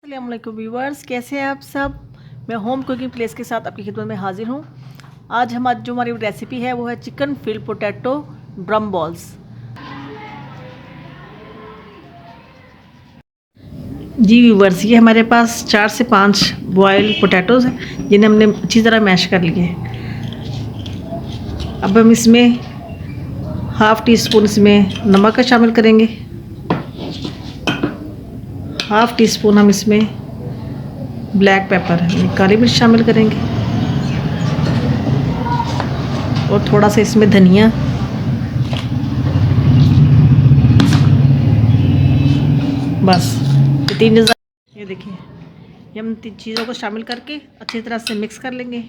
अस्सलाम वालेकुम व्यूअर्स, कैसे हैं आप सब। मैं होम कुकिंग प्लेस के साथ आपकी खिदमत में हाजिर हूँ। आज हमारी रेसिपी है वो है chicken fill potato drum balls. जी व्यूअर्स, ये हमारे पास 4 से 5 बॉयल पोटैटोज़ हैं जिन्हें हमने अच्छी तरह मैश कर लिए। अब हम इसमें हाफ़ टी स्पून इसमें नमक का शामिल करेंगे। हाफ़ टी स्पून हम इसमें ब्लैक पेपर काली मिर्च शामिल करेंगे और थोड़ा सा इसमें धनिया, बस ये देखिए, ये हम 3 चीज़ों को शामिल करके अच्छी तरह से मिक्स कर लेंगे।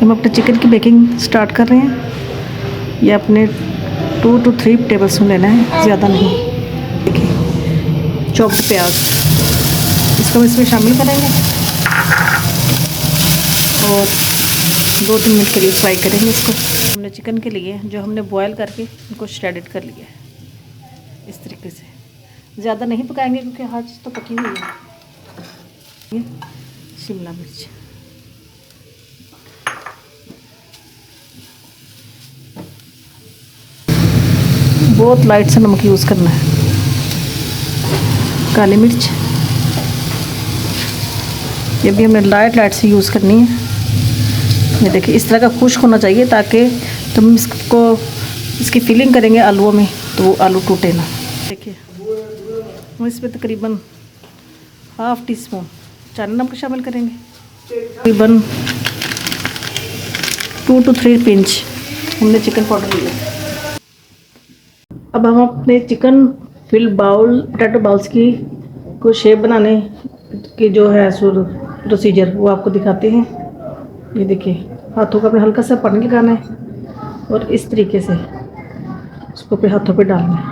हम अपने चिकन की बेकिंग स्टार्ट कर रहे हैं। ये अपने 2 to 3 टेबल स्पून लेना है, ज़्यादा नहीं। देखिए, चॉप्ड प्याज इसको हम इसमें शामिल करेंगे और 2-3 मिनट के लिए फ्राई करेंगे इसको। हमने चिकन के लिए जो हमने बॉयल करके इनको श्रेडेड कर लिया है इस तरीके से। ज़्यादा नहीं पकाएंगे क्योंकि हर चीज़ तो पकी हुई है। शिमला मिर्च, बहुत लाइट सा नमक यूज़ करना है। काली मिर्च, ये भी हमें लाइट से यूज़ करनी है। ये देखिए, इस तरह का खुश्क होना चाहिए ताकि हम इसकी फिलिंग करेंगे आलूओं में तो वो आलू टूटे ना। देखिए, हम इसमें तकरीबन हाफ़ टी स्पून चाइना नमक शामिल करेंगे। तकरीबन 2 to 3 पिंच हमने चिकन पाउडर लिया। अब हम अपने चिकन फिल पोटैटो बाउल्स की को शेप बनाने की जो है प्रोसीजर वो आपको दिखाते हैं। ये देखिए, हाथों का अपने हल्का सा पानी लगाना है और इस तरीके से उसको अपने हाथों पे डालना है।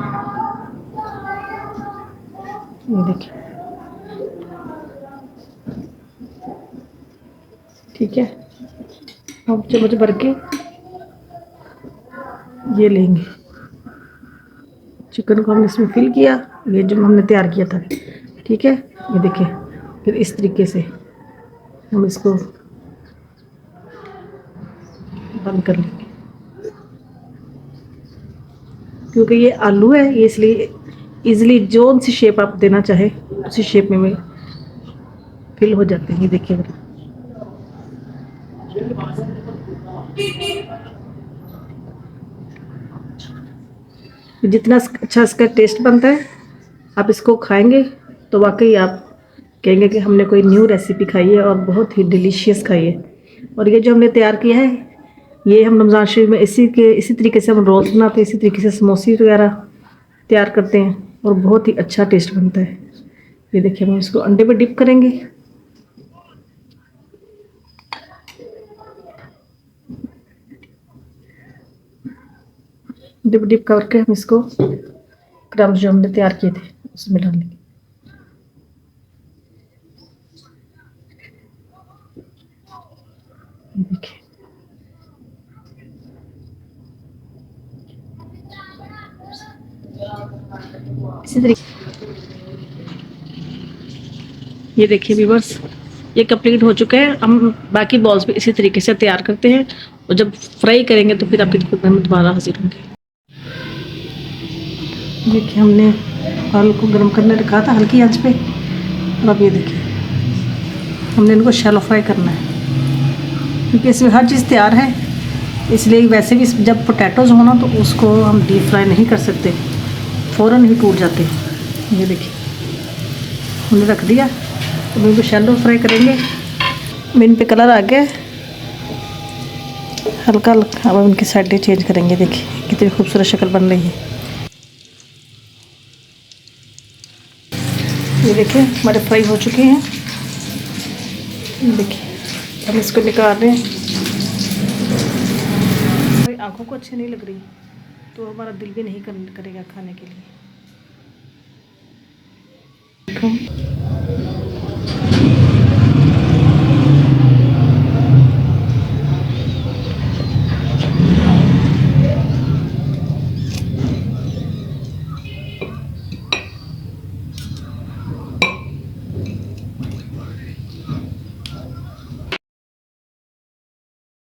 ये देखिए, ठीक है। हम चम्मच भर के ये लेंगे, चिकन को हमने इसमें फिल किया, ये जो हमने तैयार किया था, ठीक है। ये देखिए, फिर इस तरीके से हम इसको बंद कर लेंगे। क्योंकि ये आलू है, ये इसलिए इजीली जो सी शेप आप देना चाहे उसी शेप में फिल हो जाते हैं। ये देखिए, जितना अच्छा इसका टेस्ट बनता है, आप इसको खाएंगे तो वाकई आप कहेंगे कि हमने कोई न्यू रेसिपी खाई है और बहुत ही डिलीशियस खाई है। और ये जो हमने तैयार किया है, ये हम रमज़ान शरीफ में इसी तरीके से हम रोल्स बनाते हैं, इसी तरीके से समोसे वगैरह तैयार करते हैं और बहुत ही अच्छा टेस्ट बनता है। ये देखिए, हम इसको अंडे पे डिप करेंगे। डिप करके हम इसको क्रम्स जो हमने तैयार किए थे उसमें डाल लेंगे। देखिए, इसी तरीके ये देखिए व्यूअर्स, ये कंप्लीट हो चुका है। हम बाकी बॉल्स भी इसी तरीके से तैयार करते हैं और जब फ्राई करेंगे तो फिर आपकी खिदमत में दोबारा हाजिर होंगे। देखिए, हमने आलू को गर्म करने रखा था हल्की आंच पे और अब ये देखिए, हमने इनको शैलो फ्राई करना है क्योंकि इसमें हर चीज़ तैयार है। इसलिए वैसे भी जब पोटैटोज़ हो ना तो उसको हम डीप फ्राई नहीं कर सकते, फ़ौरन ही टूट जाते हैं। ये देखिए, हमने रख दिया, तो इनको शैलो फ्राई करेंगे। इन पे कलर आ गया हल्का हल्का। अब इनकी साइडें चेंज करेंगे। देखिए कितनी खूबसूरत शक्ल बन रही है। ये देखिए, हमारे फ्राई हो चुके हैं। देखिए, हम इसको निकाल रहे हैं। भाई आँखों को अच्छी नहीं लग रही तो हमारा दिल भी नहीं करेगा खाने के लिए।